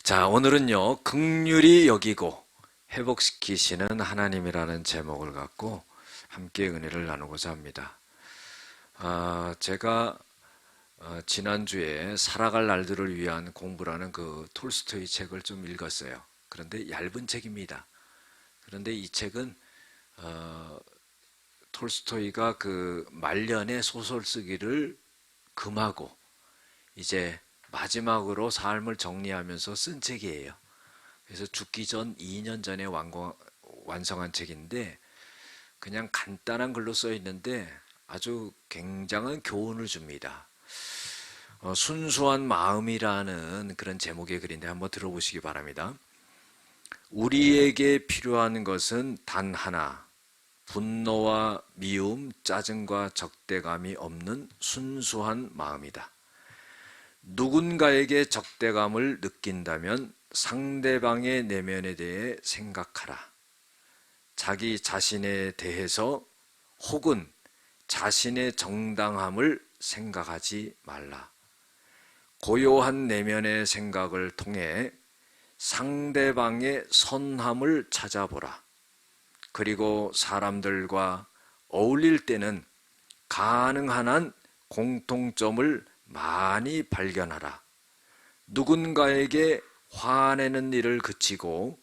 자, 오늘은요, 긍휼히 여기고 회복시키시는 하나님이라는 제목을 갖고 함께 은혜를 나누고자 합니다. 제가 지난주에 살아갈 날들을 위한 공부라는 그 톨스토이 책을 좀 읽었어요. 그런데 얇은 책입니다. 그런데 이 책은 톨스토이가 그 말년에 소설 쓰기를 금하고 이제 마지막으로 삶을 정리하면서 쓴 책이에요. 그래서 죽기 전 2년 전에 완성한 책인데 그냥 간단한 글로 써 있는데 아주 굉장한 교훈을 줍니다. 순수한 마음이라는 그런 제목의 글인데 한번 들어보시기 바랍니다. 우리에게 필요한 것은 단 하나, 분노와 미움, 짜증과 적대감이 없는 순수한 마음이다. 누군가에게 적대감을 느낀다면 상대방의 내면에 대해 생각하라. 자기 자신에 대해서 혹은 자신의 정당함을 생각하지 말라. 고요한 내면의 생각을 통해 상대방의 선함을 찾아보라. 그리고 사람들과 어울릴 때는 가능한 한 공통점을 많이 발견하라. 누군가에게 화내는 일을 그치고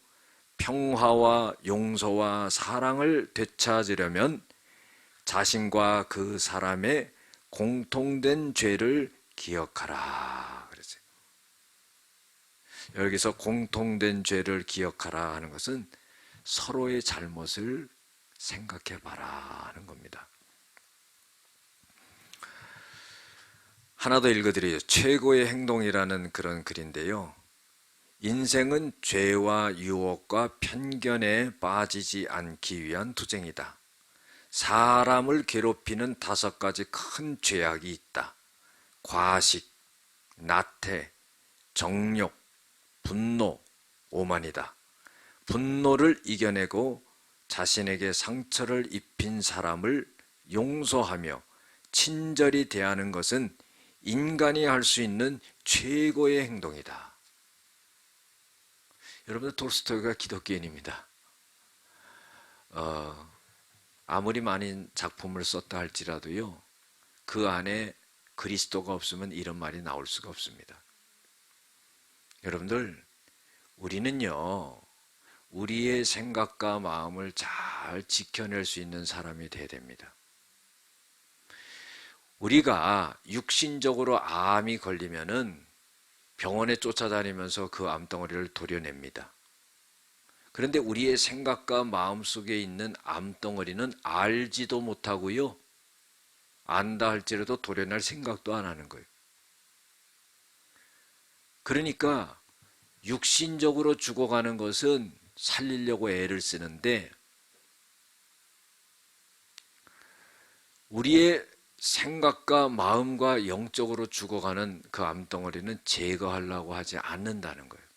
평화와 용서와 사랑을 되찾으려면 자신과 그 사람의 공통된 죄를 기억하라. 그랬어요. 여기서 공통된 죄를 기억하라 하는 것은 서로의 잘못을 생각해 봐라 하는 겁니다. 하나 더 읽어드려요. 최고의 행동이라는 그런 글인데요. 인생은 죄와 유혹과 편견에 빠지지 않기 위한 투쟁이다. 사람을 괴롭히는 5가지 큰 죄악이 있다. 과식, 나태, 정욕, 분노, 오만이다. 분노를 이겨내고 자신에게 상처를 입힌 사람을 용서하며 친절히 대하는 것은 인간이 할 수 있는 최고의 행동이다. 여러분들, 톨스토이가 기독교인입니다. 아무리 많은 작품을 썼다 할지라도요, 그 안에 그리스도가 없으면 이런 말이 나올 수가 없습니다. 여러분들, 우리는요, 우리의 생각과 마음을 잘 지켜낼 수 있는 사람이 돼야 됩니다. 우리가 육신적으로 암이 걸리면은 병원에 쫓아다니면서 그 암덩어리를 도려냅니다. 그런데 우리의 생각과 마음 속에 있는 암덩어리는 알지도 못하고요, 안다 할지라도 도려낼 생각도 안 하는 거예요. 그러니까 육신적으로 죽어가는 것은 살리려고 애를 쓰는데 우리의 생각과 마음과 영적으로 죽어가는 그 암덩어리는 제거하려고 하지 않는다는 거예요.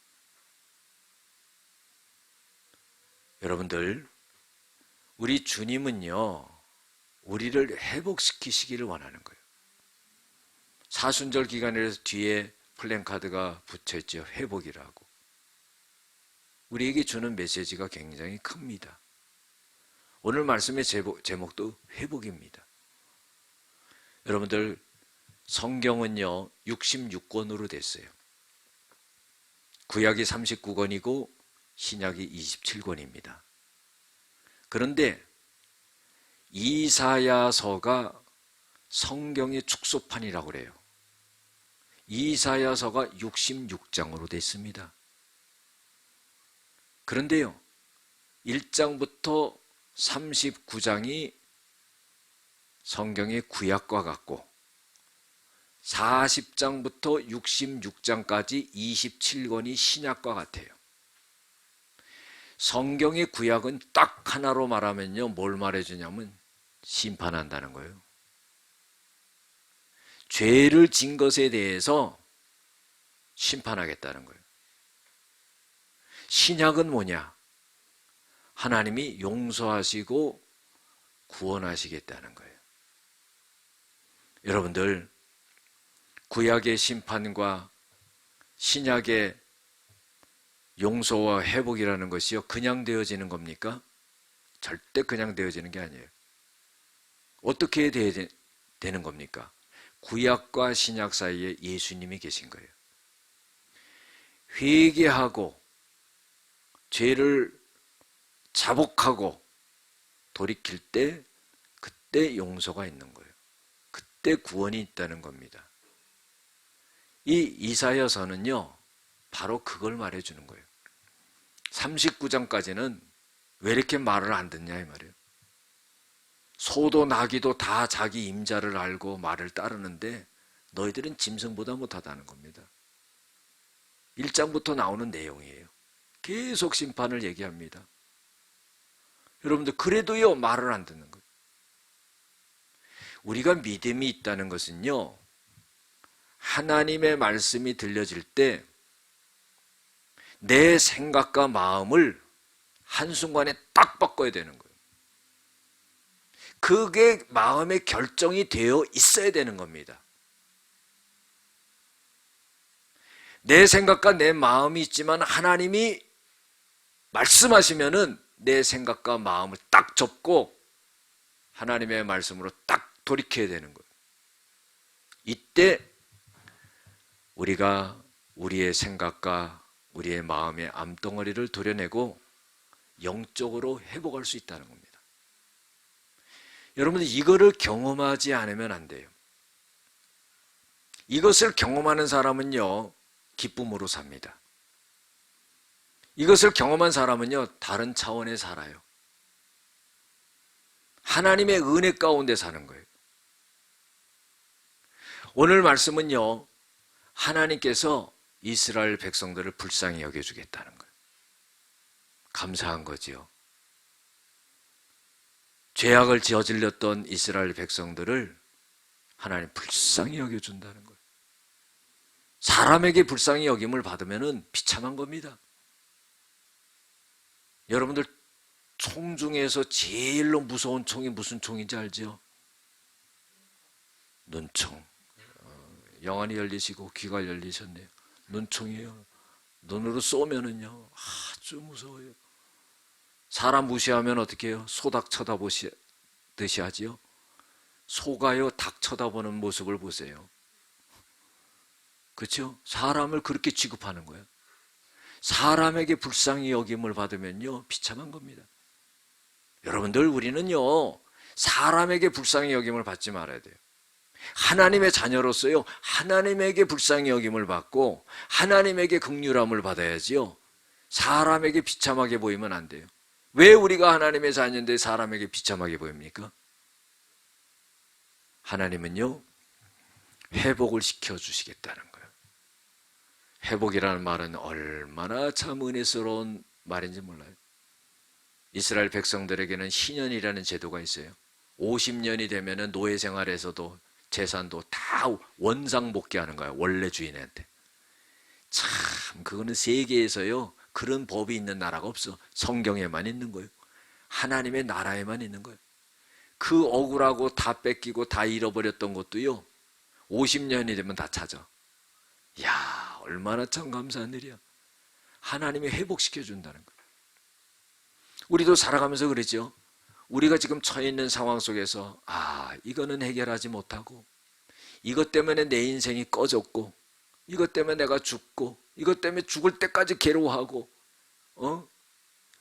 여러분들, 우리 주님은요, 우리를 회복시키시기를 원하는 거예요. 사순절 기간에서 뒤에 플랜카드가 붙여있죠. 회복이라고. 우리에게 주는 메시지가 굉장히 큽니다. 오늘 말씀의 제목도 회복입니다. 여러분들, 성경은요 66권으로 됐어요. 구약이 39권이고 신약이 27권입니다. 그런데 이사야서가 성경의 축소판이라고 그래요. 이사야서가 66장으로 됐습니다. 그런데요, 1장부터 39장이 성경의 구약과 같고 40장부터 66장까지 27권이 신약과 같아요. 성경의 구약은 딱 하나로 말하면요, 뭘 말해주냐면 심판한다는 거예요. 죄를 진 것에 대해서 심판하겠다는 거예요. 신약은 뭐냐? 하나님이 용서하시고 구원하시겠다는 거예요. 여러분들, 구약의 심판과 신약의 용서와 회복이라는 것이요, 그냥 되어지는 겁니까? 절대 그냥 되어지는 게 아니에요. 어떻게 되는 겁니까? 구약과 신약 사이에 예수님이 계신 거예요. 회개하고 죄를 자복하고 돌이킬 때 그때 용서가 있는 거예요. 그때 구원이 있다는 겁니다. 이 이사야서는요, 바로 그걸 말해주는 거예요. 39장까지는 왜 이렇게 말을 안 듣냐 이 말이에요. 소도 나귀도 다 자기 임자를 알고 말을 따르는데 너희들은 짐승보다 못하다는 겁니다. 1장부터 나오는 내용이에요. 계속 심판을 얘기합니다. 여러분들 그래도요 말을 안 듣는 거예요. 우리가 믿음이 있다는 것은요, 하나님의 말씀이 들려질 때 내 생각과 마음을 한순간에 딱 바꿔야 되는 거예요. 그게 마음의 결정이 되어 있어야 되는 겁니다. 내 생각과 내 마음이 있지만 하나님이 말씀하시면은 내 생각과 마음을 딱 접고 하나님의 말씀으로 딱 돌이켜야 되는 거예요. 이때 우리가 우리의 생각과 우리의 마음의 암덩어리를 도려내고 영적으로 회복할 수 있다는 겁니다. 여러분들 이거를 경험하지 않으면 안 돼요. 이것을 경험하는 사람은요, 기쁨으로 삽니다. 이것을 경험한 사람은요, 다른 차원에 살아요. 하나님의 은혜 가운데 사는 거예요. 오늘 말씀은요, 하나님께서 이스라엘 백성들을 불쌍히 여겨주겠다는 거예요. 감사한 거지요. 죄악을 저질렀던 이스라엘 백성들을 하나님 불쌍히 여겨준다는 거예요. 사람에게 불쌍히 여김을 받으면 비참한 겁니다. 여러분들 총 중에서 제일로 무서운 총이 무슨 총인지 알죠? 눈총. 영안이 열리시고 귀가 열리셨네요. 눈총이에요. 눈으로 쏘면은요 아주 무서워요. 사람 무시하면 어떻게 해요? 소닭 쳐다보시듯이 하지요. 소가요 닭 쳐다보는 모습을 보세요. 그렇죠? 사람을 그렇게 취급하는 거예요. 사람에게 불쌍히 여김을 받으면요 비참한 겁니다. 여러분들 우리는요 사람에게 불쌍히 여김을 받지 말아야 돼요. 하나님의 자녀로서요 하나님에게 불쌍히 여김을 받고 하나님에게 긍휼함을 받아야지요. 사람에게 비참하게 보이면 안 돼요. 왜 우리가 하나님의 자녀인데 사람에게 비참하게 보입니까? 하나님은요 회복을 시켜주시겠다는 거예요. 회복이라는 말은 얼마나 참 은혜스러운 말인지 몰라요. 이스라엘 백성들에게는 희년이라는 제도가 있어요. 50년이 되면 노예 생활에서도 재산도 다 원상복귀 하는 거예요. 원래 주인한테. 참 그거는 세계에서요 그런 법이 있는 나라가 없어. 성경에만 있는 거예요. 하나님의 나라에만 있는 거예요. 그 억울하고 다 뺏기고 다 잃어버렸던 것도요 50년이 되면 다 찾아. 이야 얼마나 참 감사한 일이야. 하나님이 회복시켜 준다는 거예요. 우리도 살아가면서 그러죠. 우리가 지금 처해 있는 상황 속에서 이거는 해결하지 못하고 이것 때문에 내 인생이 꺼졌고 이것 때문에 내가 죽고 이것 때문에 죽을 때까지 괴로워하고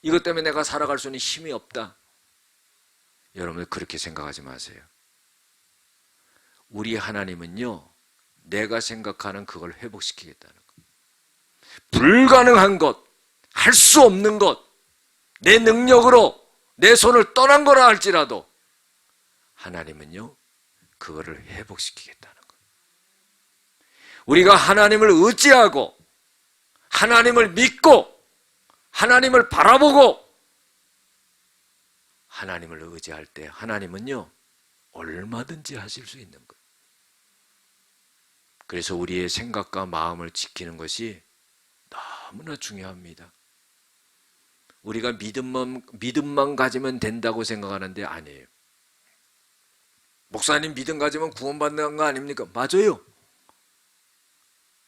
이것 때문에 내가 살아갈 수 있는 힘이 없다. 여러분 그렇게 생각하지 마세요. 우리 하나님은요 내가 생각하는 그걸 회복시키겠다는 것. 불가능한 것, 할 수 없는 것, 내 능력으로 내 손을 떠난 거라 할지라도 하나님은요 그거를 회복시키겠다는 것. 우리가 하나님을 의지하고 하나님을 믿고 하나님을 바라보고 하나님을 의지할 때 하나님은요 얼마든지 하실 수 있는 거예요. 그래서 우리의 생각과 마음을 지키는 것이 너무나 중요합니다. 우리가 믿음만 가지면 된다고 생각하는데 아니에요. 목사님 믿음 가지면 구원받는 거 아닙니까? 맞아요.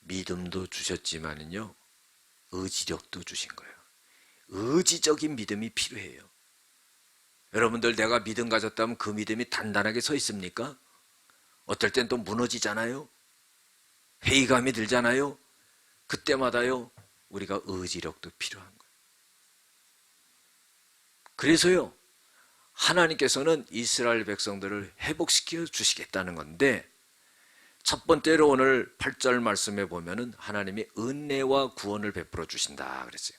믿음도 주셨지만은요 의지력도 주신 거예요. 의지적인 믿음이 필요해요. 여러분들, 내가 믿음 가졌다면 그 믿음이 단단하게 서 있습니까? 어떨 땐 또 무너지잖아요. 회의감이 들잖아요. 그때마다요, 우리가 의지력도 필요한 거예요. 그래서요, 하나님께서는 이스라엘 백성들을 회복시켜 주시겠다는 건데, 첫 번째로 오늘 8절 말씀에 보면은 하나님이 은혜와 구원을 베풀어 주신다 그랬어요.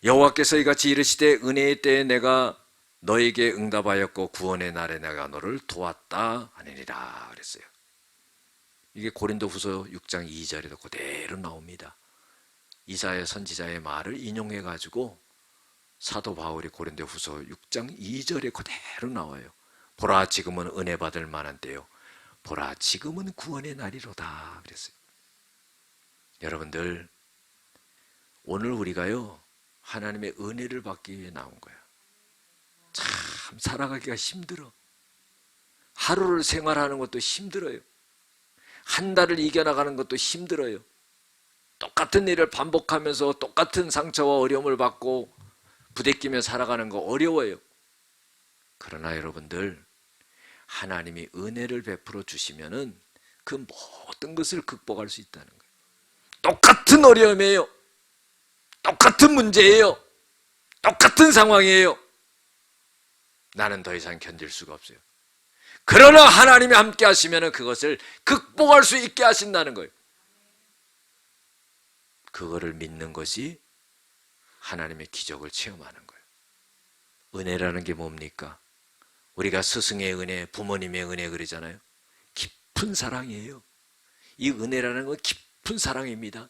여호와께서 이같이 이르시되 은혜의 때에 내가 너에게 응답하였고 구원의 날에 내가 너를 도왔다 하느니라 그랬어요. 이게 고린도후서 6장 2절에도 그대로 나옵니다. 이사야 선지자의 말을 인용해 가지고 사도 바울이 고린도후서 6장 2절에 그대로 나와요. 보라, 지금은 은혜 받을 만한 때요, 보라, 지금은 구원의 날이로다 그랬어요. 여러분들, 오늘 우리가요, 하나님의 은혜를 받기 위해 나온 거야. 참 살아가기가 힘들어. 하루를 생활하는 것도 힘들어요. 한 달을 이겨나가는 것도 힘들어요. 똑같은 일을 반복하면서 똑같은 상처와 어려움을 받고 부대끼며 살아가는 거 어려워요. 그러나 여러분들, 하나님이 은혜를 베풀어 주시면은 그 모든 것을 극복할 수 있다는 거예요. 똑같은 어려움이에요. 똑같은 문제예요. 똑같은 상황이에요. 나는 더 이상 견딜 수가 없어요. 그러나 하나님이 함께 하시면 그것을 극복할 수 있게 하신다는 거예요. 그거를 믿는 것이 하나님의 기적을 체험하는 거예요. 은혜라는 게 뭡니까? 우리가 스승의 은혜, 부모님의 은혜 그러잖아요. 깊은 사랑이에요. 이 은혜라는 건 깊은 사랑입니다.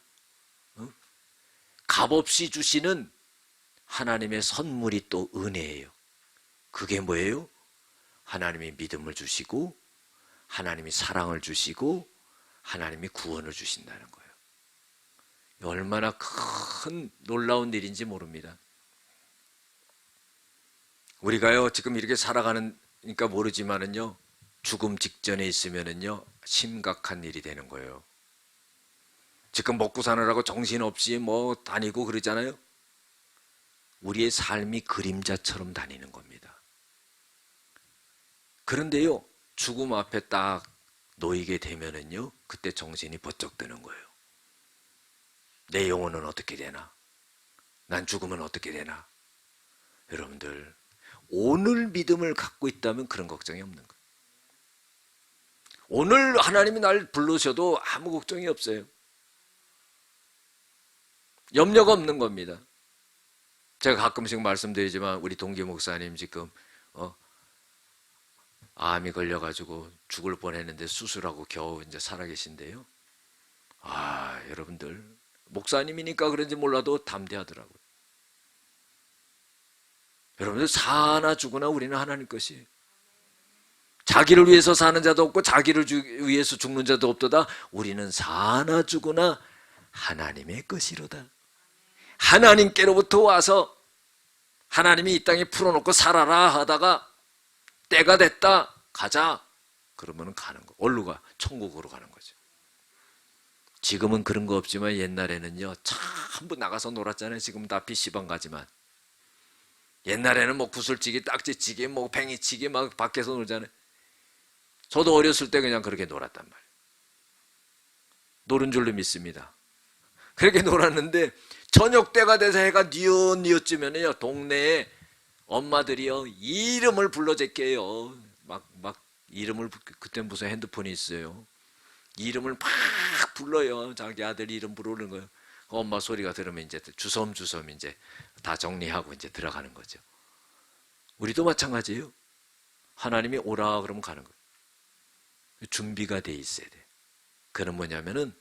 값없이 주시는 하나님의 선물이 또 은혜예요. 그게 뭐예요? 하나님이 믿음을 주시고, 하나님이 사랑을 주시고, 하나님이 구원을 주신다는 거예요. 얼마나 큰 놀라운 일인지 모릅니다. 우리가요, 지금 이렇게 살아가니까 모르지만은요, 죽음 직전에 있으면은요, 심각한 일이 되는 거예요. 지금 먹고 사느라고 정신없이 뭐 다니고 그러잖아요. 우리의 삶이 그림자처럼 다니는 겁니다. 그런데요, 죽음 앞에 딱 놓이게 되면은요, 그때 정신이 번쩍 드는 거예요. 내 영혼은 어떻게 되나? 난 죽으면 어떻게 되나? 여러분들, 오늘 믿음을 갖고 있다면 그런 걱정이 없는 거예요. 오늘 하나님이 날 부르셔도 아무 걱정이 없어요. 염려가 없는 겁니다. 제가 가끔씩 말씀드리지만 우리 동기 목사님 지금 암이 걸려가지고 죽을 뻔했는데 수술하고 겨우 이제 살아계신데요. 여러분들, 목사님이니까 그런지 몰라도 담대하더라고요. 여러분들, 사나 죽으나 우리는 하나님 것이에요. 자기를 위해서 사는 자도 없고 자기를 위해서 죽는 자도 없도다. 우리는 사나 죽으나 하나님의 것이로다. 하나님께로부터 와서 하나님이 이 땅에 풀어놓고 살아라 하다가 때가 됐다, 가자, 그러면 가는 거. 어디로 가? 천국으로 가는 거죠. 지금은 그런 거 없지만 옛날에는요, 전부 나가서 놀았잖아요. 지금 다 PC방 가지만 옛날에는 뭐 구슬치기, 딱지치기, 뭐 팽이치기 막 밖에서 놀잖아요. 저도 어렸을 때 그냥 그렇게 놀았단 말이에요. 노는 줄로 믿습니다. 그렇게 놀았는데 저녁 때가 돼서 해가 뉘엿뉘엿지면요, 동네에 엄마들이요, 이름을 불러제껴요. 막 이름을, 그때 무슨 핸드폰이 있어요. 이름을 막 불러요. 자기 아들 이름 부르는 거예요. 엄마 소리가 들으면 이제 주섬주섬 이제 다 정리하고 이제 들어가는 거죠. 우리도 마찬가지예요. 하나님이 오라 그러면 가는 거예요. 준비가 돼 있어야 돼. 그는 뭐냐면은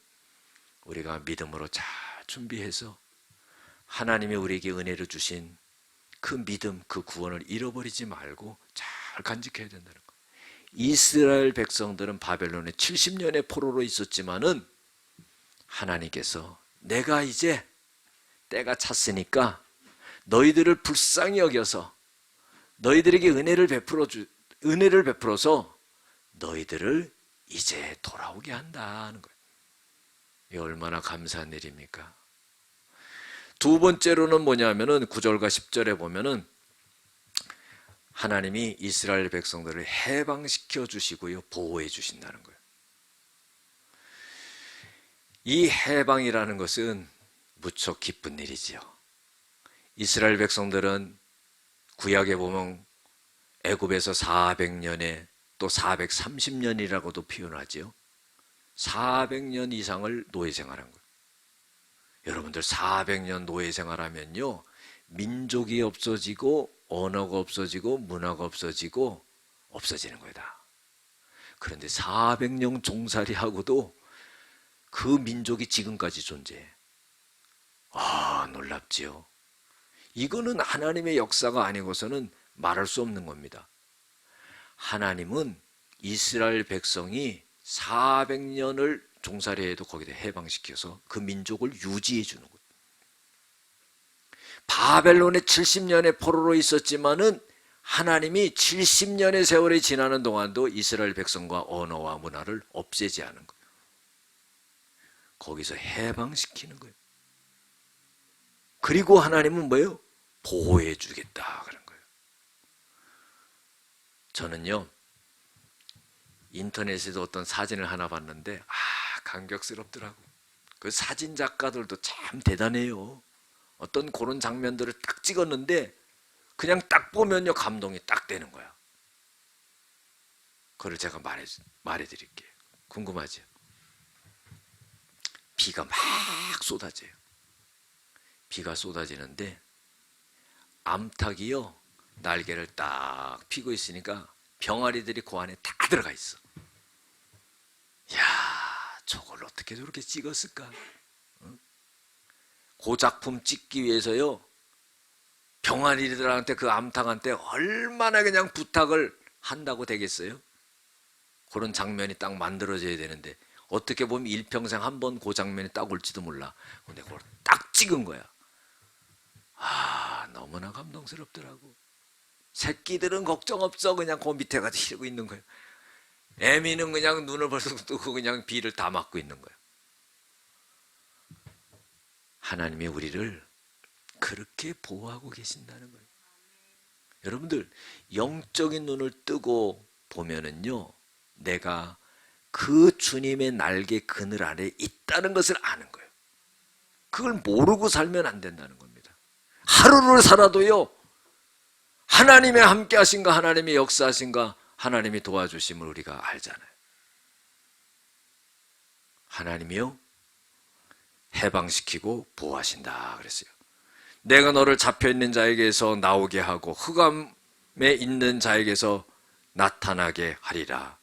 우리가 믿음으로 잘 준비해서 하나님이 우리에게 은혜를 주신 그 믿음, 그 구원을 잃어버리지 말고 잘 간직해야 된다는 거예요. 이스라엘 백성들은 바벨론에 70년의 포로로 있었지만은 하나님께서 내가 이제 때가 찼으니까 너희들을 불쌍히 여겨서 너희들에게 은혜를 베풀어서 너희들을 이제 돌아오게 한다는 거예요. 이게 얼마나 감사한 일입니까? 두 번째로는 뭐냐면은 9절과 10절에 보면은 하나님이 이스라엘 백성들을 해방시켜 주시고요, 보호해 주신다는 거예요. 이 해방이라는 것은 무척 기쁜 일이지요. 이스라엘 백성들은 구약에 보면 애굽에서 400년에 또 430년이라고도 표현하지요. 400년 이상을 노예 생활한 거예요. 여러분들 400년 노예 생활하면요, 민족이 없어지고 언어가 없어지고 문화가 없어지고 없어지는 거다. 그런데 400년 종살이하고도 그 민족이 지금까지 존재해. 아, 놀랍지요. 이거는 하나님의 역사가 아니고서는 말할 수 없는 겁니다. 하나님은 이스라엘 백성이 400년을 종살이해도 거기다 해방시켜서 그 민족을 유지해 주는 거예요. 바벨론에 70년의 포로로 있었지만은 하나님이 70년의 세월이 지나는 동안도 이스라엘 백성과 언어와 문화를 없애지 않은 거예요. 거기서 해방시키는 거예요. 그리고 하나님은 뭐예요? 보호해 주겠다 그런 거예요. 저는요, 인터넷에도 어떤 사진을 하나 봤는데 감격스럽더라고. 그 사진 작가들도 참 대단해요. 어떤 그런 장면들을 딱 찍었는데 그냥 딱 보면요, 감동이 딱 되는 거야. 그걸 제가 말해드릴게요. 궁금하죠? 비가 막 쏟아져요. 비가 쏟아지는데 암탉이요, 날개를 딱 펴고 있으니까 병아리들이 그 안에 다 들어가 있어. 이야, 저걸 어떻게 저렇게 찍었을까? 그 작품 찍기 위해서요, 병아리들한테, 그 암탉한테 얼마나 그냥 부탁을 한다고 되겠어요? 그런 장면이 딱 만들어져야 되는데 어떻게 보면 일평생 한 번 그 장면이 딱 올지도 몰라. 근데 그걸 딱 찍은 거야. 너무나 감동스럽더라고. 새끼들은 걱정 없어. 그냥 그 밑에 가서 쉬고 있는 거예요. 애미는 그냥 눈을 벌썩 뜨고 그냥 비를 다 맞고 있는 거예요. 하나님이 우리를 그렇게 보호하고 계신다는 거예요. 여러분들, 영적인 눈을 뜨고 보면은요, 내가 그 주님의 날개 그늘 아래 있다는 것을 아는 거예요. 그걸 모르고 살면 안 된다는 겁니다. 하루를 살아도요, 하나님의 함께 하신가, 하나님의 역사하신가, 하나님이 도와주심을 우리가 알잖아요. 하나님이요, 해방시키고 보호하신다 그랬어요. 내가 너를 잡혀있는 자에게서 나오게 하고 흑암에 있는 자에게서 나타나게 하리라.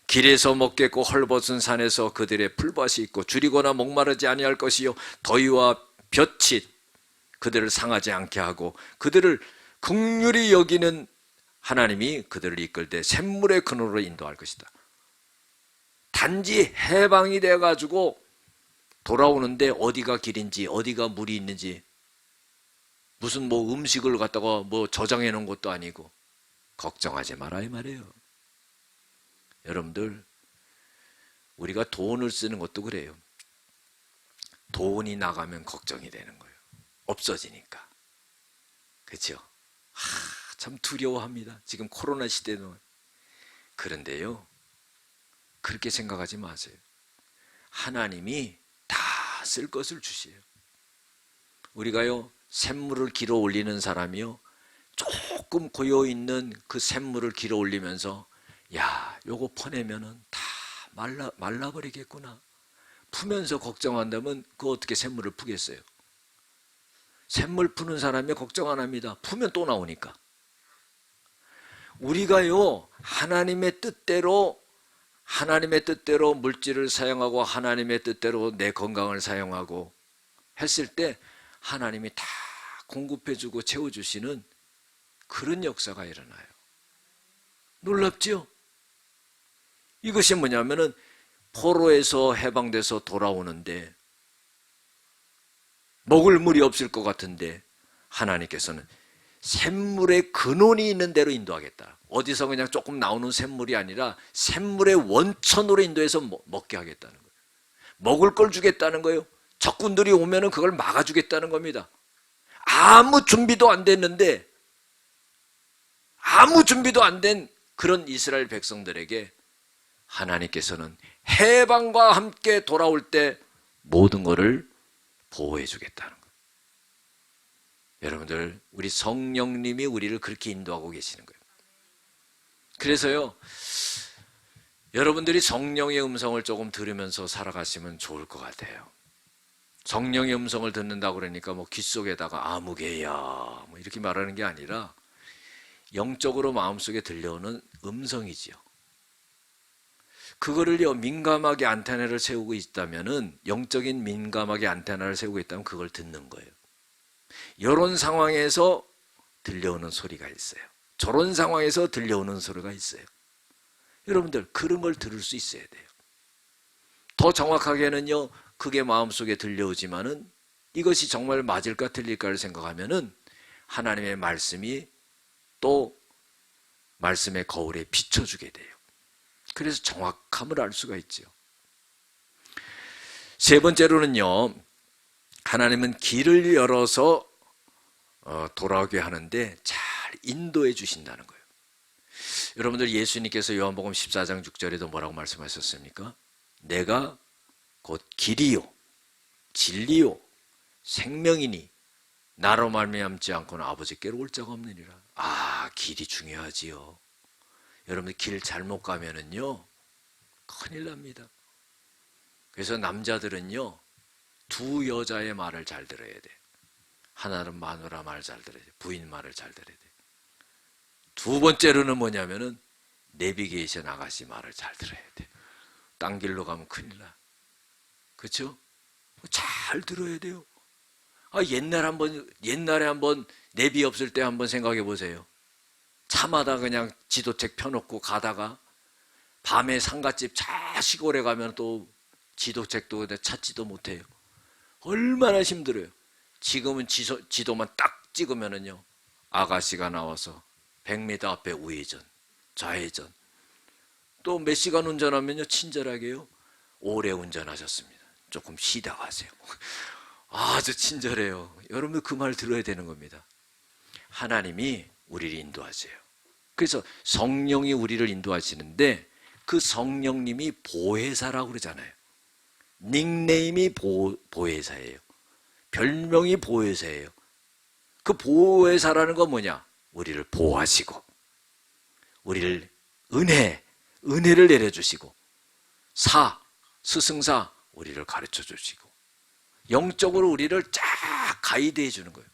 길에서 먹겠고 헐벗은 산에서 그들의 풀밭이 있고 줄이거나 목마르지 아니할 것이요, 더위와 볕이 그들을 상하지 않게 하고 그들을 긍휼히 여기는 하나님이 그들을 이끌 때 샘물의 근원으로 인도할 것이다. 단지 해방이 돼가지고 돌아오는데 어디가 길인지 어디가 물이 있는지 무슨 음식을 갖다가 저장해 놓은 것도 아니고 걱정하지 마라 이 말이에요. 여러분들, 우리가 돈을 쓰는 것도 그래요. 돈이 나가면 걱정이 되는 거예요. 없어지니까. 그렇죠? 참 두려워합니다. 지금 코로나 시대는. 그런데요, 그렇게 생각하지 마세요. 하나님이 다 쓸 것을 주세요. 우리가요, 샘물을 길어 올리는 사람이요, 조금 고여있는 그 샘물을 길어 올리면서 야, 요거 퍼내면은 다 말라버리겠구나. 푸면서 걱정한다면 그거 어떻게 샘물을 푸겠어요? 샘물 푸는 사람이 걱정 안 합니다. 푸면 또 나오니까. 우리가요, 하나님의 뜻대로 물질을 사용하고 하나님의 뜻대로 내 건강을 사용하고 했을 때 하나님이 다 공급해주고 채워주시는 그런 역사가 일어나요. 놀랍죠? 이것이 뭐냐면은 포로에서 해방돼서 돌아오는데 먹을 물이 없을 것 같은데 하나님께서는 샘물의 근원이 있는 데로 인도하겠다. 어디서 그냥 조금 나오는 샘물이 아니라 샘물의 원천으로 인도해서 먹게 하겠다는 거예요. 먹을 걸 주겠다는 거예요. 적군들이 오면은 그걸 막아주겠다는 겁니다. 아무 준비도 안 됐는데, 아무 준비도 안 된 그런 이스라엘 백성들에게 하나님께서는 해방과 함께 돌아올 때 모든 것을 보호해 주겠다는 거예요. 여러분들, 우리 성령님이 우리를 그렇게 인도하고 계시는 거예요. 그래서요, 여러분들이 성령의 음성을 조금 들으면서 살아가시면 좋을 것 같아요. 성령의 음성을 듣는다고 그러니까 뭐 귀 속에다가 아무개야 뭐 이렇게 말하는 게 아니라 영적으로 마음속에 들려오는 음성이지요. 그거를요, 민감하게 안테나를 세우고 있다면은, 영적인 민감하게 안테나를 세우고 있다면 그걸 듣는 거예요. 이런 상황에서 들려오는 소리가 있어요. 저런 상황에서 들려오는 소리가 있어요. 여러분들, 그런 걸 들을 수 있어야 돼요. 더 정확하게는요, 그게 마음속에 들려오지만은 이것이 정말 맞을까 틀릴까를 생각하면은 하나님의 말씀이 또 말씀의 거울에 비춰주게 돼요. 그래서 정확함을 알 수가 있죠. 세 번째로는요, 하나님은 길을 열어서 돌아오게 하는데 잘 인도해 주신다는 거예요. 여러분들, 예수님께서 요한복음 14장 6절에도 뭐라고 말씀하셨습니까? 내가 곧 길이요 진리요 생명이니 나로 말미암지 않고는 아버지께로 올 자가 없느니라. 아, 길이 중요하지요. 여러분들, 길 잘못 가면은요 큰일 납니다. 그래서 남자들은요 두 여자의 말을 잘 들어야 돼. 하나는 마누라 말 잘 들어야 돼. 부인 말을 잘 들어야 돼. 두 번째로는 뭐냐면은 내비게이션 아가씨 말을 잘 들어야 돼. 딴 길로 가면 큰일 나. 그렇죠? 잘 들어야 돼요. 옛날에 한번 내비 없을 때 한번 생각해 보세요. 차마다 그냥 지도책 펴놓고 가다가 밤에 상갓집 차 시골에 가면 또 지도책도 찾지도 못해요. 얼마나 힘들어요. 지금은 지도만 딱 찍으면은요, 아가씨가 나와서 100m 앞에 우회전, 좌회전. 또 몇 시간 운전하면요, 친절하게요, 오래 운전하셨습니다. 조금 쉬다 가세요. 아주 친절해요. 여러분들, 그 말 들어야 되는 겁니다. 하나님이 우리를 인도하세요. 그래서 성령이 우리를 인도하시는데 그 성령님이 보혜사라고 그러잖아요. 닉네임이 보혜사예요. 별명이 보혜사예요. 그 보혜사라는 건 뭐냐? 우리를 보호하시고, 우리를 은혜를 내려주시고, 스승사, 우리를 가르쳐 주시고, 영적으로 우리를 쫙 가이드해 주는 거예요.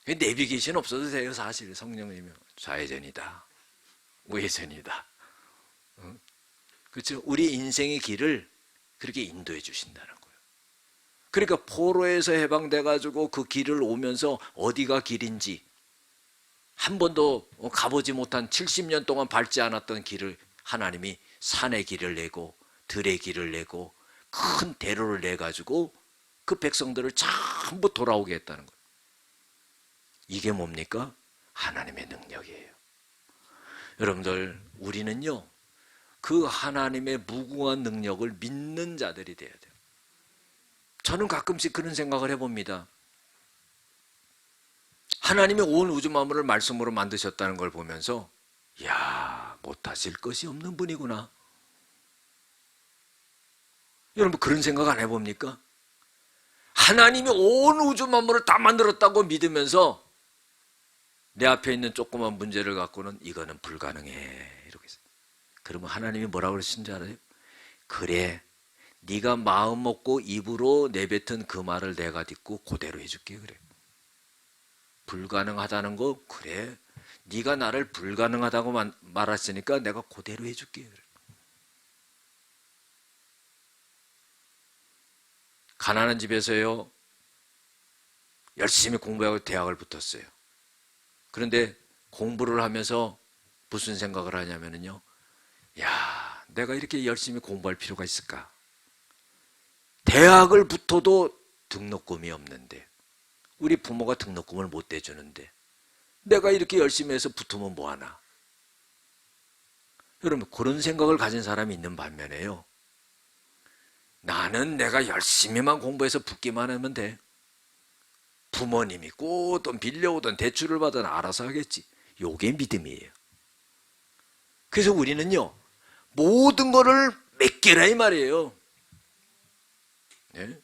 내비게이션 없어도 돼요. 사실 성령님이 좌회전이다, 우회전이다. 그렇죠? 우리 인생의 길을 그렇게 인도해 주신다는 거예요. 그러니까 포로에서 해방돼 가지고 그 길을 오면서 어디가 길인지 한 번도 가보지 못한 70년 동안 밟지 않았던 길을 하나님이 산의 길을 내고 들의 길을 내고 큰 대로를 내 가지고 그 백성들을 전부 돌아오게 했다는 거예요. 이게 뭡니까? 하나님의 능력이에요. 여러분들, 우리는요 그 하나님의 무궁한 능력을 믿는 자들이 돼야 돼요. 저는 가끔씩 그런 생각을 해봅니다. 하나님이 온 우주 만물을 말씀으로 만드셨다는 걸 보면서, 이야, 못하실 것이 없는 분이구나. 여러분, 그런 생각 안 해봅니까? 하나님이 온 우주 만물을 다 만들었다고 믿으면서 내 앞에 있는 조그만 문제를 갖고는 이거는 불가능해 이러고 있어요. 그러면 하나님이 뭐라고 그러신 줄 알아요? 그래, 네가 마음 먹고 입으로 내뱉은 그 말을 내가 듣고 그대로 해줄게. 그래. 불가능하다는 거, 그래, 네가 나를 불가능하다고 말했으니까 내가 그대로 해줄게. 그래. 가난한 집에서요 열심히 공부하고 대학을 붙었어요. 그런데 공부를 하면서 무슨 생각을 하냐면요, 야, 내가 이렇게 열심히 공부할 필요가 있을까? 대학을 붙어도 등록금이 없는데, 우리 부모가 등록금을 못 대주는데 내가 이렇게 열심히 해서 붙으면 뭐하나? 여러분, 그런 생각을 가진 사람이 있는 반면에요, 나는 내가 열심히만 공부해서 붙기만 하면 돼. 부모님이 꼬든 빌려오든 대출을 받든 알아서 하겠지. 요게 믿음이에요. 그래서 우리는요, 모든 거를 맡겨라 이 말이에요. 네?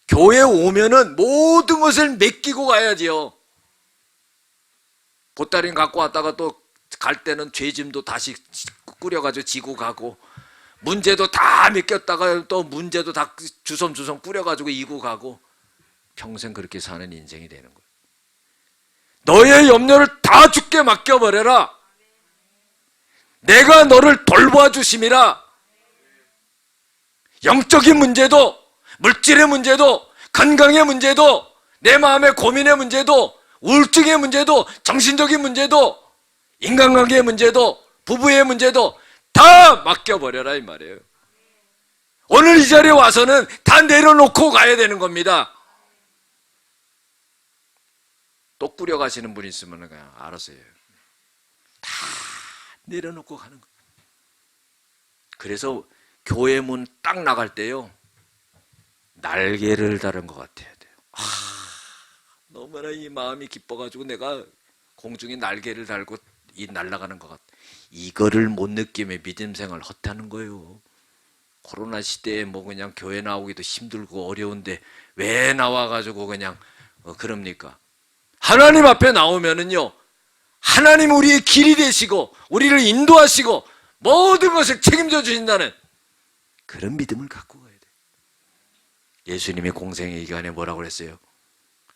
교회 오면은 모든 것을 맡기고 가야지요. 보따리 갖고 왔다가 또 갈 때는 죄짐도 다시 꾸려가지고 지고 가고, 문제도 다 맡겼다가 또 문제도 다 주섬주섬 꾸려가지고 이고 가고, 평생 그렇게 사는 인생이 되는 거예요. 너의 염려를 다 주께 맡겨버려라. 내가 너를 돌보아 주심이라. 영적인 문제도, 물질의 문제도, 건강의 문제도, 내 마음의 고민의 문제도, 우울증의 문제도, 정신적인 문제도, 인간관계의 문제도, 부부의 문제도 다 맡겨버려라 이 말이에요. 오늘 이 자리에 와서는 다 내려놓고 가야 되는 겁니다. 또 꾸려가시는 분이 있으면 그냥 알아서 해요. 다 내려놓고 가는 거예요. 그래서 교회 문 딱 나갈 때요, 날개를 다른 것 같아야 돼요. 너무나 이 마음이 기뻐가지고 내가 공중에 날개를 달고 이 날아가는 것 같아. 이거를 못 느끼면 믿음 생활 헛하는 거예요. 코로나 시대에 뭐 그냥 교회 나오기도 힘들고 어려운데 왜 나와가지고 그냥 그럽니까? 하나님 앞에 나오면은요, 하나님 우리의 길이 되시고 우리를 인도하시고 모든 것을 책임져 주신다는 그런 믿음을 갖고 가야 돼. 예수님의 공생의 기간에 뭐라고 그랬어요?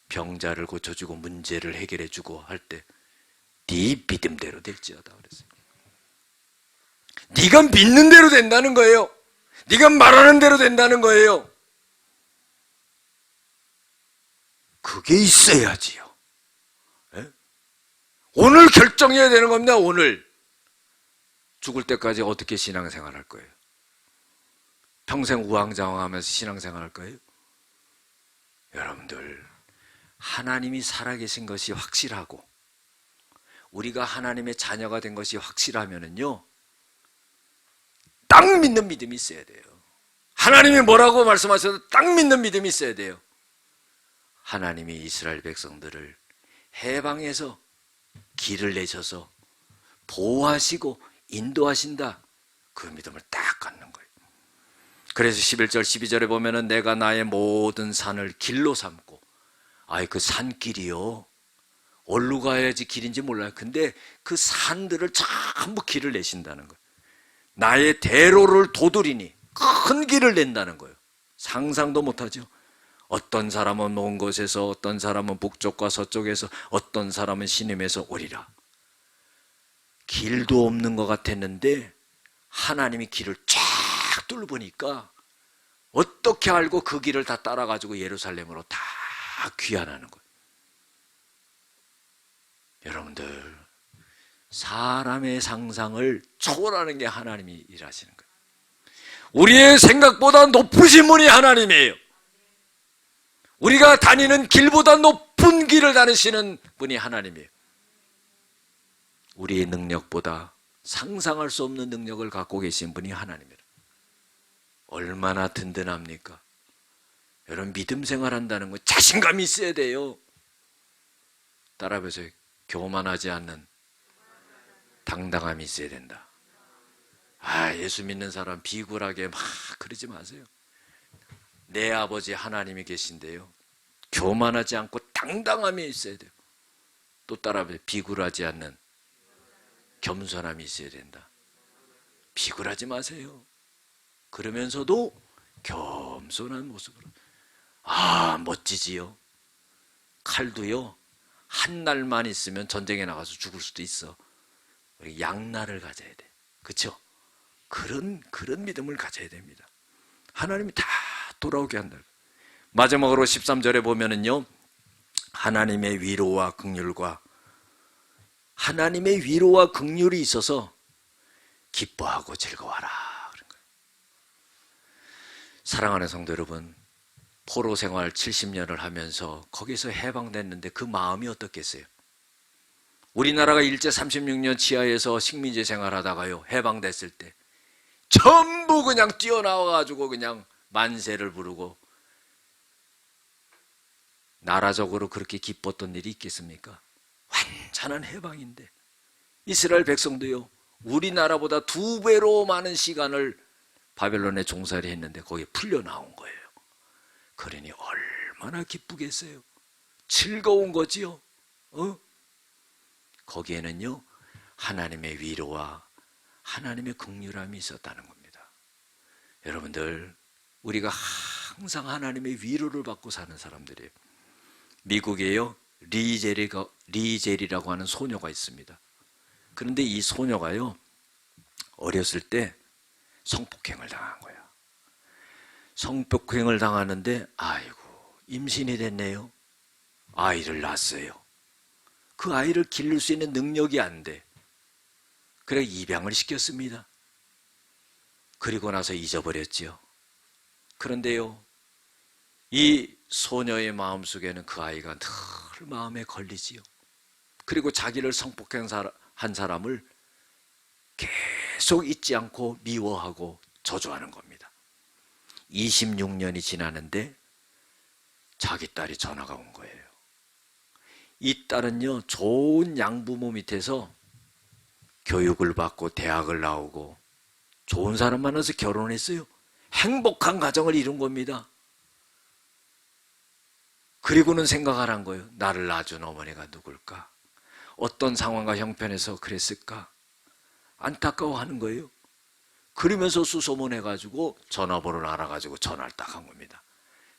병자를 고쳐주고 문제를 해결해주고 할 때 네 믿음대로 될지어다 그랬어요. 네가 믿는 대로 된다는 거예요. 네가 말하는 대로 된다는 거예요. 그게 있어야지요. 에? 오늘 결정해야 되는 겁니다. 오늘 죽을 때까지 어떻게 신앙생활 할 거예요? 평생 우왕좌왕하면서 신앙생활 할 거예요? 여러분들, 하나님이 살아계신 것이 확실하고 우리가 하나님의 자녀가 된 것이 확실하면은요, 딱 믿는 믿음이 있어야 돼요. 하나님이 뭐라고 말씀하셔도 딱 믿는 믿음이 있어야 돼요. 하나님이 이스라엘 백성들을 해방해서 길을 내셔서 보호하시고 인도하신다, 그 믿음을 딱 갖는 거예요. 그래서 11절 12절에 보면은 내가 나의 모든 산을 길로 삼고, 그 산길이요, 어디로 가야지 길인지 몰라요. 근데 그 산들을 전부 길을 내신다는 거예요. 나의 대로를 도드리니, 큰 길을 낸다는 거예요. 상상도 못하죠. 어떤 사람은 먼 곳에서, 어떤 사람은 북쪽과 서쪽에서, 어떤 사람은 시내에서 오리라. 길도 없는 것 같았는데 하나님이 길을 쫙 뚫어보니까 어떻게 알고 그 길을 다 따라가지고 예루살렘으로 다 귀환하는 거예요. 여러분들, 사람의 상상을 초월하는 게 하나님이 일하시는 거예요. 우리의 생각보다 높으신 분이 하나님이에요. 우리가 다니는 길보다 높은 길을 다니시는 분이 하나님이에요. 우리의 능력보다 상상할 수 없는 능력을 갖고 계신 분이 하나님이에요. 얼마나 든든합니까? 여러분, 믿음 생활한다는 건 자신감이 있어야 돼요. 따라해보세요. 교만하지 않는 당당함이 있어야 된다. 예수 믿는 사람 비굴하게 막 그러지 마세요. 내 아버지 하나님이 계신데요, 교만하지 않고 당당함이 있어야 돼요. 또 따라해보세요. 비굴하지 않는 겸손함이 있어야 된다. 비굴하지 마세요. 그러면서도 겸손한 모습으로. 멋지지요. 칼도요, 한 날만 있으면 전쟁에 나가서 죽을 수도 있어. 양날을 가져야 돼. 그렇죠? 그런 믿음을 가져야 됩니다. 하나님이 다 돌아오게 한다. 마지막으로 13절에 보면은요, 하나님의 위로와 긍휼과, 하나님의 위로와 긍휼이 있어서 기뻐하고 즐거워하라 그런 거예요. 사랑하는 성도 여러분, 포로 생활 70년을 하면서 거기서 해방됐는데 그 마음이 어떻겠어요? 우리나라가 일제 36년 치하에서 식민지 생활하다가요, 해방됐을 때 전부 그냥 뛰어나와가지고 그냥 만세를 부르고 나라적으로 그렇게 기뻤던 일이 있겠습니까? 완전한 해방인데 이스라엘 백성도요, 우리나라보다 2배로 많은 시간을 바벨론에 종살이 했는데 거기에 풀려 나온 거예요. 그러니 얼마나 기쁘겠어요. 즐거운 거지요. 거기에는요, 하나님의 위로와 하나님의 긍휼함이 있었다는 겁니다. 여러분들, 우리가 항상 하나님의 위로를 받고 사는 사람들이에요. 미국에요, 리젤이라고 하는 소녀가 있습니다. 그런데 이 소녀가요, 어렸을 때 성폭행을 당한 거야. 성폭행을 당하는데 아이고, 임신이 됐네요. 아이를 낳았어요. 그 아이를 기를 수 있는 능력이 안 돼. 그래 입양을 시켰습니다. 그리고 나서 잊어버렸지요. 그런데요, 이 소녀의 마음속에는 그 아이가 늘 마음에 걸리지요. 그리고 자기를 성폭행한 사람을 계속 잊지 않고 미워하고 저주하는 겁니다. 26년이 지나는데 자기 딸이 전화가 온 거예요. 이 딸은요, 좋은 양부모 밑에서 교육을 받고 대학을 나오고 좋은 사람 만나서 결혼했어요. 행복한 가정을 이룬 겁니다. 그리고는 생각을 한 거예요. 나를 낳아준 어머니가 누굴까? 어떤 상황과 형편에서 그랬을까? 안타까워하는 거예요. 그러면서 수소문해가지고 전화번호를 알아가지고 전화를 딱 한 겁니다.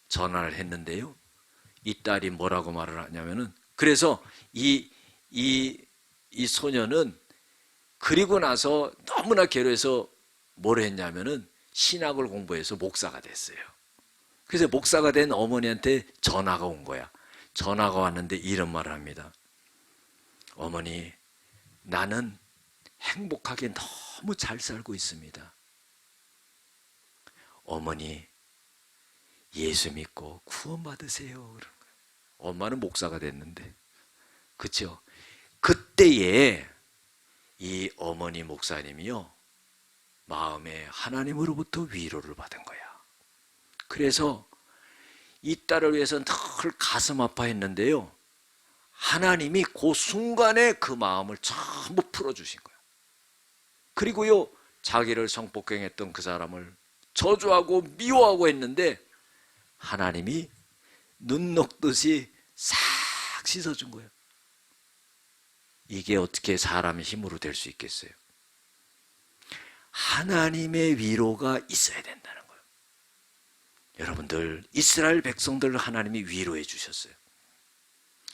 전화를 했는데요, 이 딸이 뭐라고 말을 하냐면은, 그래서 이 소녀는 그리고 나서 너무나 괴로워서 뭘 했냐면은 신학을 공부해서 목사가 됐어요. 그래서 목사가 된 어머니한테 전화가 온 거야. 전화가 왔는데 이런 말을 합니다. 어머니, 나는 행복하게 너무 잘 살고 있습니다. 어머니, 예수 믿고 구원받으세요. 그런 거예요. 엄마는 목사가 됐는데, 그렇죠? 그때에 이 어머니 목사님이요, 마음에 하나님으로부터 위로를 받은 거야. 그래서 이 딸을 위해서 늘 가슴 아파했는데요, 하나님이 그 순간에 그 마음을 전부 풀어주신 거야. 그리고요, 자기를 성폭행했던 그 사람을 저주하고 미워하고 했는데 하나님이 눈 녹듯이 싹 씻어준 거예요. 이게 어떻게 사람의 힘으로 될 수 있겠어요? 하나님의 위로가 있어야 된다는 거예요. 여러분들, 이스라엘 백성들을 하나님이 위로해 주셨어요.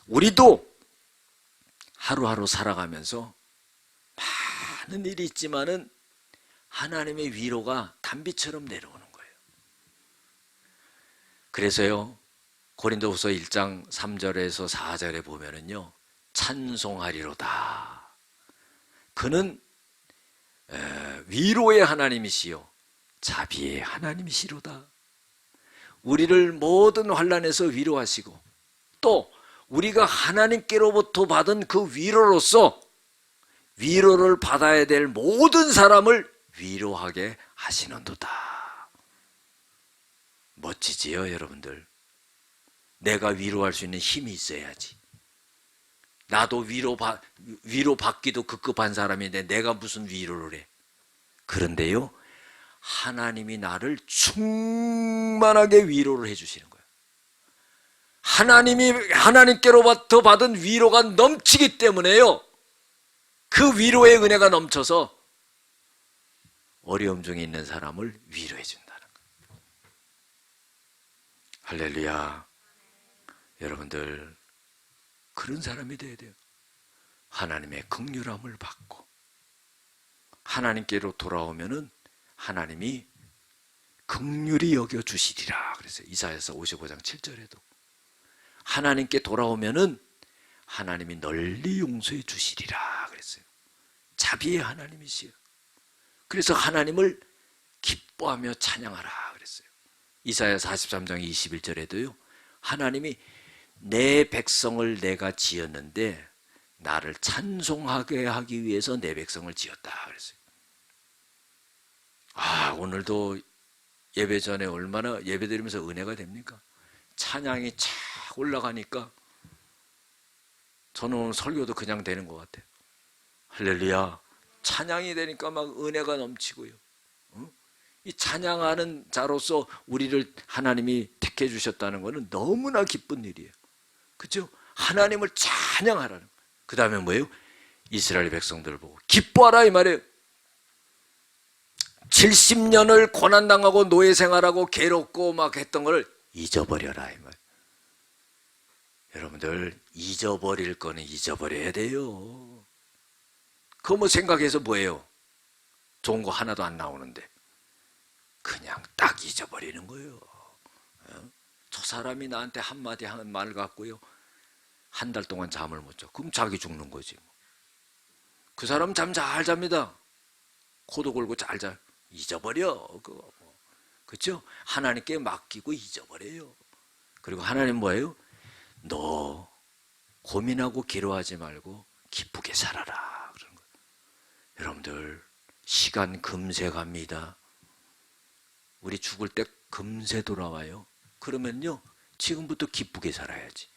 우리도 하루하루 살아가면서 많은 일이 있지만은 하나님의 위로가 단비처럼 내려오는 거예요. 그래서요, 고린도후서 1장 3절에서 4절에 보면은요, 찬송하리로다. 그는 위로의 하나님이시요 자비의 하나님이시로다. 우리를 모든 환난에서 위로하시고, 또 우리가 하나님께로부터 받은 그 위로로서 위로를 받아야 될 모든 사람을 위로하게 하시는도다. 멋지지요, 여러분들? 내가 위로할 수 있는 힘이 있어야지. 나도 위로받기도 급급한 사람인데 내가 무슨 위로를 해. 그런데요, 하나님이 나를 충만하게 위로를 해주시는 거예요. 하나님께로부터 받은 위로가 넘치기 때문에요, 그 위로의 은혜가 넘쳐서 어려움 중에 있는 사람을 위로해 준다는 거예요. 할렐루야. 여러분들, 그런 사람이 돼야 돼요. 하나님의 긍휼함을 받고 하나님께로 돌아오면은 하나님이 긍휼히 여겨 주시리라 그랬어요. 이사야서 55장 7절에도 하나님께 돌아오면은 하나님이 널리 용서해 주시리라 그랬어요. 자비의 하나님이시요. 그래서 하나님을 기뻐하며 찬양하라 그랬어요. 이사야 43장 21절에도요, 하나님이 내 백성을 내가 지었는데 나를 찬송하게 하기 위해서 내 백성을 지었다 그랬어요. 오늘도 예배 전에 얼마나 예배드리면서 은혜가 됩니까? 찬양이 쫙 올라가니까 저는 오늘 설교도 그냥 되는 것 같아요. 할렐루야. 찬양이 되니까 막 은혜가 넘치고요. 이 찬양하는 자로서 우리를 하나님이 택해 주셨다는 것은 너무나 기쁜 일이에요. 그렇죠? 하나님을 찬양하라는. 그 다음에 뭐예요? 이스라엘 백성들을 보고 기뻐하라 이 말이에요. 70년을 고난당하고 노예 생활하고 괴롭고 막 했던 걸 잊어버려라 이 말. 여러분들 잊어버릴 거는 잊어버려야 돼요. 그거 뭐 생각해서 뭐예요? 좋은 거 하나도 안 나오는데 그냥 딱 잊어버리는 거예요. 저 사람이 나한테 한마디 한 말 갖고요 한 달 동안 잠을 못 자. 그럼 자기 죽는 거지. 그 사람 잠 잘 잡니다. 코도 골고 잘 자. 잊어버려 그거. 그렇죠? 하나님께 맡기고 잊어버려요. 그리고 하나님 뭐예요? 너 고민하고 괴로워하지 말고 기쁘게 살아라 그런 거예요. 여러분들 시간 금세 갑니다. 우리 죽을 때 금세 돌아와요. 그러면요 지금부터 기쁘게 살아야지.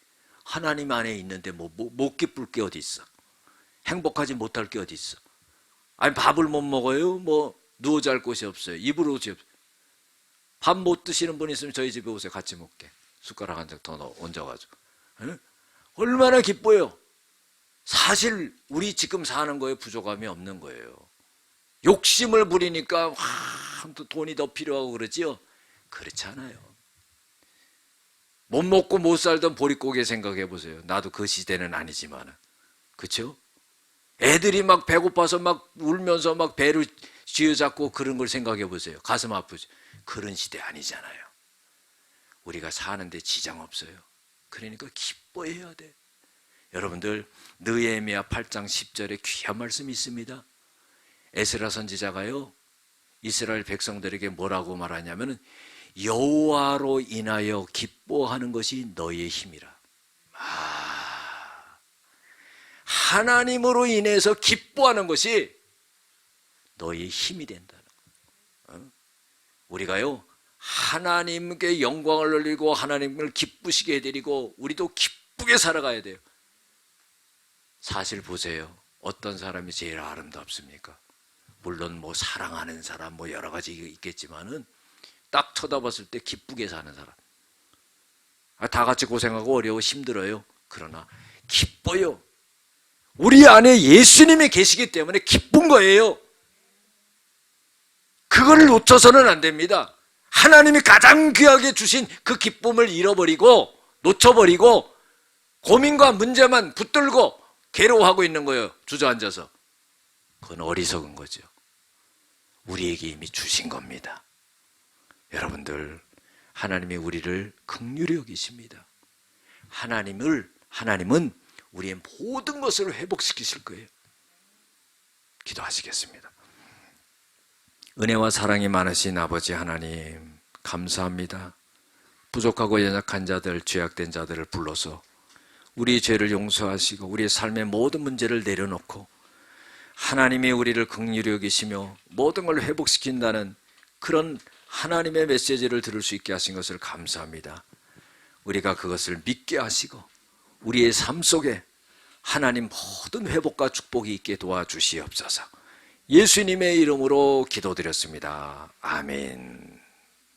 하나님 안에 있는데 못 기쁠 게 어디 있어? 행복하지 못할 게 어디 있어? 아니 밥을 못 먹어요? 뭐 누워 잘 곳이 없어요. 입을 옷이 없어요. 밥 못 드시는 분 있으면 저희 집에 오세요. 같이 먹게. 숟가락 한 장 더 얹어가지고. 얼마나 기뻐요. 사실 우리 지금 사는 거에 부족함이 없는 거예요. 욕심을 부리니까 또 돈이 더 필요하고 그러지요. 그렇지 않아요. 못 먹고 못 살던 보릿고개 생각해 보세요. 나도 그 시대는 아니지만, 그렇죠? 애들이 막 배고파서 막 울면서 막 배를 쥐어잡고 그런 걸 생각해 보세요. 가슴 아프죠. 그런 시대 아니잖아요. 우리가 사는데 지장 없어요. 그러니까 기뻐해야 돼. 여러분들 느헤미야 8장 10절에 귀한 말씀이 있습니다. 에스라 선지자가요 이스라엘 백성들에게 뭐라고 말하냐면은 여호와로 인하여 기뻐하는 것이 너희의 힘이라. 하나님으로 인해서 기뻐하는 것이 너희의 힘이 된다는 거예요. 우리가요 하나님께 영광을 돌리고 하나님을 기쁘시게 해드리고 우리도 기쁘게 살아가야 돼요. 사실 보세요. 어떤 사람이 제일 아름답습니까? 물론 뭐 사랑하는 사람 뭐 여러 가지 있겠지만은 딱 쳐다봤을 때 기쁘게 사는 사람. 다 같이 고생하고 어려워 힘들어요. 그러나 기뻐요. 우리 안에 예수님이 계시기 때문에 기쁜 거예요. 그걸 놓쳐서는 안 됩니다. 하나님이 가장 귀하게 주신 그 기쁨을 잃어버리고 놓쳐버리고 고민과 문제만 붙들고 괴로워하고 있는 거예요. 주저앉아서. 그건 어리석은 거죠. 우리에게 이미 주신 겁니다. 여러분들 하나님이 우리를 긍휼히 여기십니다. 하나님은 우리의 모든 것을 회복시키실 거예요. 기도하시겠습니다. 은혜와 사랑이 많으신 아버지 하나님 감사합니다. 부족하고 연약한 자들, 죄악된 자들을 불러서 우리의 죄를 용서하시고 우리의 삶의 모든 문제를 내려놓고 하나님이 우리를 긍휼히 여기시며 모든 걸 회복시킨다는 그런 하나님의 메시지를 들을 수 있게 하신 것을 감사합니다. 우리가 그것을 믿게 하시고 우리의 삶 속에 하나님 모든 회복과 축복이 있게 도와주시옵소서. 예수님의 이름으로 기도드렸습니다. 아멘.